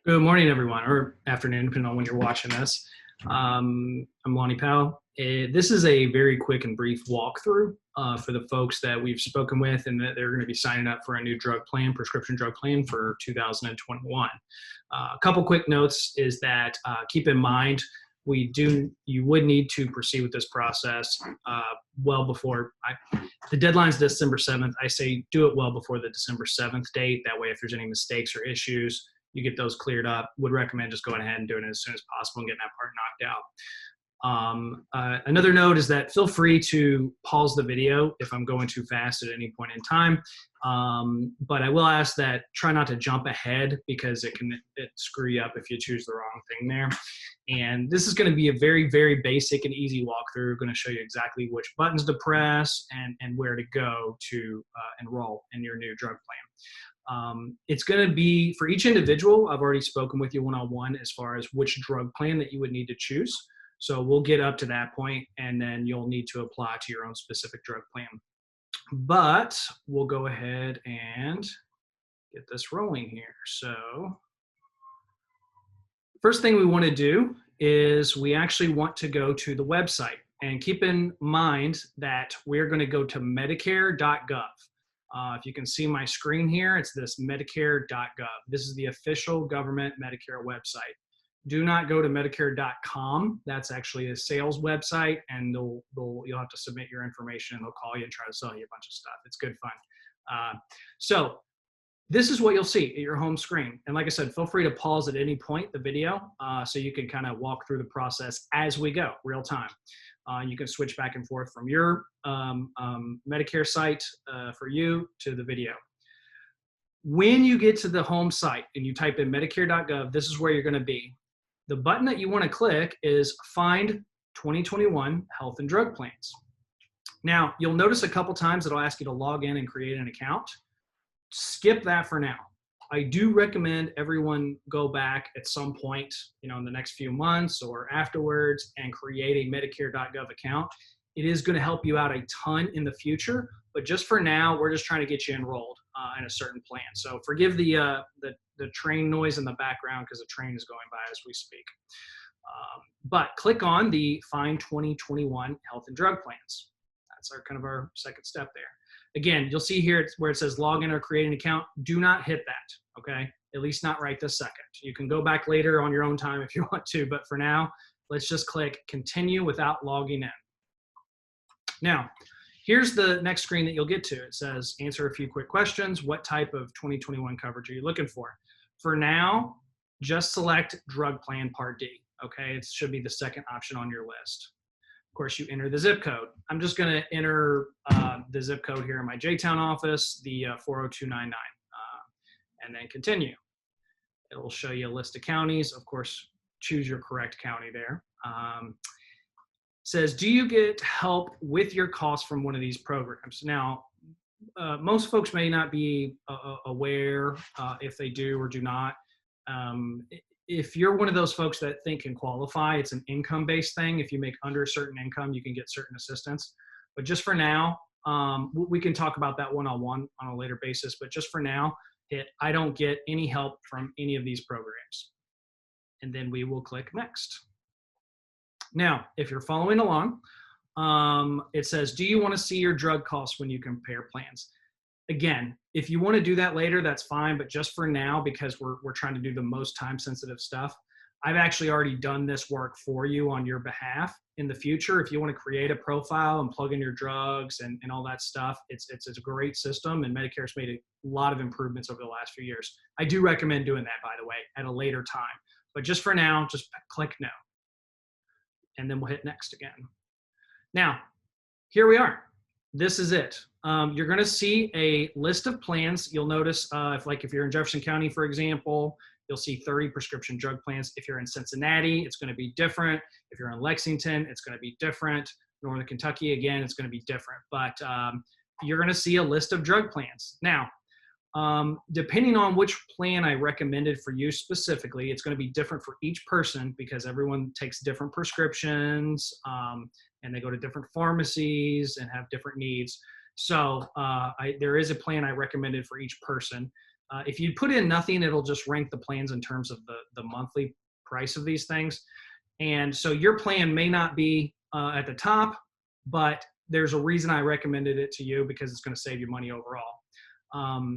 Good morning, everyone, or afternoon, depending on when you're watching this. I'm Lonnie Powell. This is a very quick and brief walkthrough for the folks that we've spoken with and that they're going to be signing up for a new drug plan, prescription drug plan for 2021. A couple quick notes is that keep in mind you would need to proceed with this process well before the deadline's December 7th. I say do it well before the December 7th date. That way, if there's any mistakes or issues, you get those cleared up. Would recommend just going ahead and doing it as soon as possible and getting that part knocked out. Another note is that feel free to pause the video if I'm going too fast at any point in time. But I will ask that try not to jump ahead because it screw you up if you choose the wrong thing there. And this is going to be a very, very basic and easy walkthrough. We're going to show you exactly which buttons to press and where to go to enroll in your new drug plan. It's going to be for each individual. I've already spoken with you one-on-one as far as which drug plan that you would need to choose. So we'll get up to that point and then you'll need to apply to your own specific drug plan. But we'll go ahead and get this rolling here. So first thing we want to do is we actually want to go to the website, and keep in mind that we're going to go to medicare.gov. If you can see my screen here, it's this medicare.gov. This is the official government Medicare website. Do not go to medicare.com. That's actually a sales website, and you'll have to submit your information, and they'll call you and try to sell you a bunch of stuff. It's good fun. So this is what you'll see at your home screen. And like I said, feel free to pause at any point the video so you can kind of walk through the process as we go, real time. You can switch back and forth from your Medicare site for you to the video. When you get to the home site and you type in medicare.gov, this is where you're going to be. The button that you want to click is Find 2021 Health and Drug Plans. Now, you'll notice a couple times it'll ask you to log in and create an account. Skip that for now. I do recommend everyone go back at some point, in the next few months or afterwards and create a Medicare.gov account. It is going to help you out a ton in the future, but just for now, we're just trying to get you enrolled in a certain plan. So forgive the train noise in the background because the train is going by as we speak. But click on the Find 2021 Health and Drug Plans. That's our second step there. Again, you'll see here where it says log in or create an account. Do not hit that, okay? At least not right this second. You can go back later on your own time if you want to, but for now, let's just click continue without logging in. Now, here's the next screen that you'll get to. It says answer a few quick questions. What type of 2021 coverage are you looking for? For now, just select drug plan Part D, okay? It should be the second option on your list. Of course, you enter the zip code. I'm just going to enter the zip code here in my J-Town office, the 40299, and then continue. It will show you a list of counties. Of course, choose your correct county there. Says, do you get help with your costs from one of these programs? Now, most folks may not be aware if they do or do not. If you're one of those folks that think can qualify, it's an income-based thing. If you make under a certain income, you can get certain assistance. But just for now, we can talk about that one-on-one on a later basis. But just for now, I don't get any help from any of these programs. And then we will click next. Now, if you're following along, it says, do you want to see your drug costs when you compare plans? Again, if you want to do that later, that's fine. But just for now, because we're trying to do the most time-sensitive stuff, I've actually already done this work for you on your behalf. In the future, if you want to create a profile and plug in your drugs and all that stuff, it's a great system, and Medicare's made a lot of improvements over the last few years. I do recommend doing that, by the way, at a later time. But just for now, just click no. And then we'll hit next again. Now, here we are. This is it. You're going to see a list of plans. You'll notice if you're in Jefferson County, for example, you'll see 30 prescription drug plans. If you're in Cincinnati, it's going to be different. If you're in Lexington, it's going to be different. Northern Kentucky, again, it's going to be different. But you're going to see a list of drug plans. Now, depending on which plan I recommended for you specifically, it's going to be different for each person because everyone takes different prescriptions and they go to different pharmacies and have different needs. So there is a plan I recommended for each person. If you put in nothing, it'll just rank the plans in terms of the monthly price of these things. And so your plan may not be at the top, but there's a reason I recommended it to you, because it's going to save you money overall.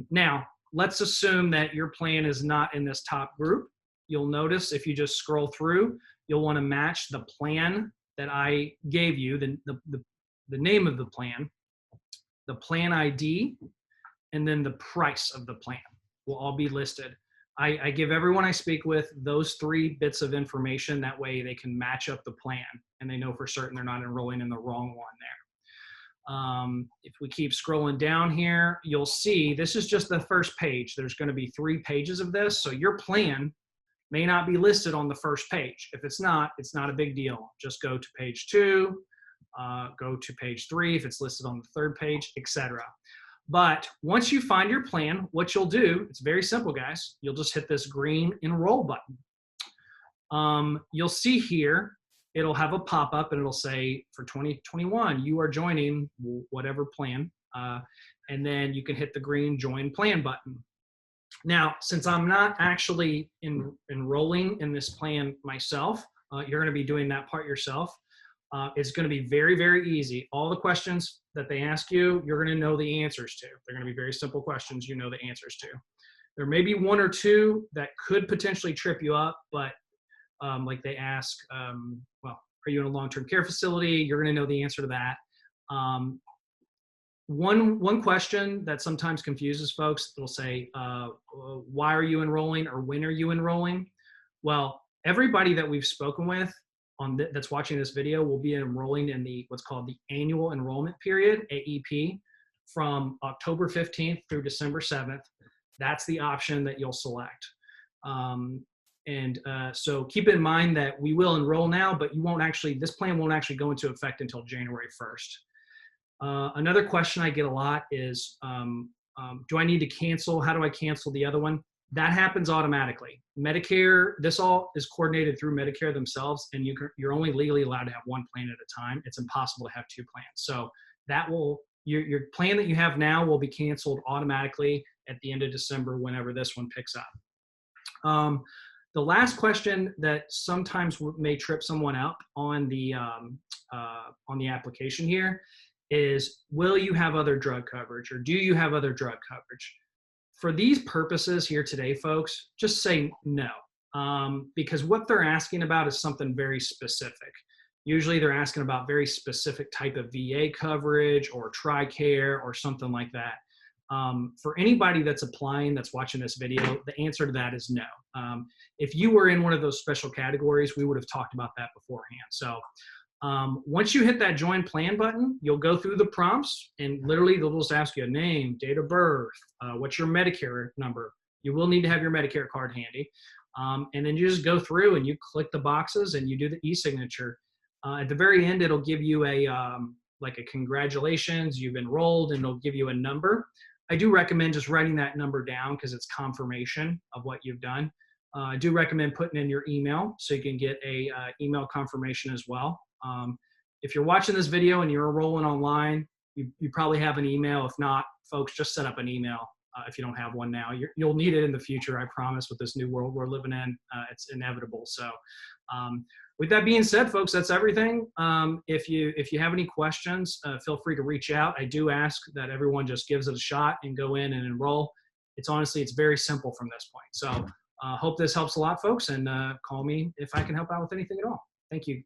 Now, let's assume that your plan is not in this top group. You'll notice if you just scroll through, you'll want to match the plan that I gave you, the name of the plan ID, and then the price of the plan will all be listed. I give everyone I speak with those 3 bits of information. That way they can match up the plan and they know for certain they're not enrolling in the wrong one there. If we keep scrolling down here, you'll see this is just the first page. There's going to be 3 pages of this. So your plan may not be listed on the first page. If it's not a big deal. Just go to page 2, go to page 3 if it's listed on the 3rd page, etc. But once you find your plan, what you'll do, it's very simple, guys. You'll just hit this green enroll button. You'll see here, it'll have a pop-up and it'll say for 2021, you are joining whatever plan. And then you can hit the green join plan button. Now, since I'm not actually enrolling in this plan myself, you're going to be doing that part yourself. It's going to be very, very easy. All the questions that they ask you, you're going to know the answers to. They're going to be very simple questions you know the answers to. There may be 1 or 2 that could potentially trip you up, but like they ask, well, are you in a long-term care facility? You're going to know the answer to that. One question that sometimes confuses folks, it'll say, why are you enrolling, or when are you enrolling? Well, everybody that we've spoken with that's watching this video will be enrolling in what's called the annual enrollment period, AEP, from October 15th through December 7th. That's the option that you'll select. So keep in mind that we will enroll now, but this plan won't actually go into effect until January 1st. Another question I get a lot is, do I need to cancel? How do I cancel the other one? That happens automatically. Medicare, this all is coordinated through Medicare themselves, and you're only legally allowed to have 1 plan at a time. It's impossible to have 2 plans. So that your plan that you have now will be canceled automatically at the end of December, whenever this one picks up. The last question that sometimes may trip someone up on the application here is, will you have other drug coverage, or do you have other drug coverage? For these purposes here today, folks, just say no, because what they're asking about is something very specific. Usually they're asking about very specific type of VA coverage or TRICARE or something like that. For anybody that's applying, that's watching this video, the answer to that is no. If you were in one of those special categories, we would have talked about that beforehand. So once you hit that join plan button, you'll go through the prompts, and literally they'll just ask you a name, date of birth, what's your Medicare number. You will need to have your Medicare card handy. And then you just go through and you click the boxes and you do the e-signature. At the very end, it'll give you like a congratulations, you've enrolled, and it'll give you a number. I do recommend just writing that number down because it's confirmation of what you've done. I do recommend putting in your email so you can get a email confirmation as well. If you're watching this video and you're enrolling online, you probably have an email. If not, folks, just set up an email if you don't have one now. You'll need it in the future, I promise, with this new world we're living in. It's inevitable. So with that being said, folks, that's everything. If you have any questions, feel free to reach out. I do ask that everyone just gives it a shot and go in and enroll. It's very simple from this point. So hope this helps a lot, folks, and call me if I can help out with anything at all. Thank you.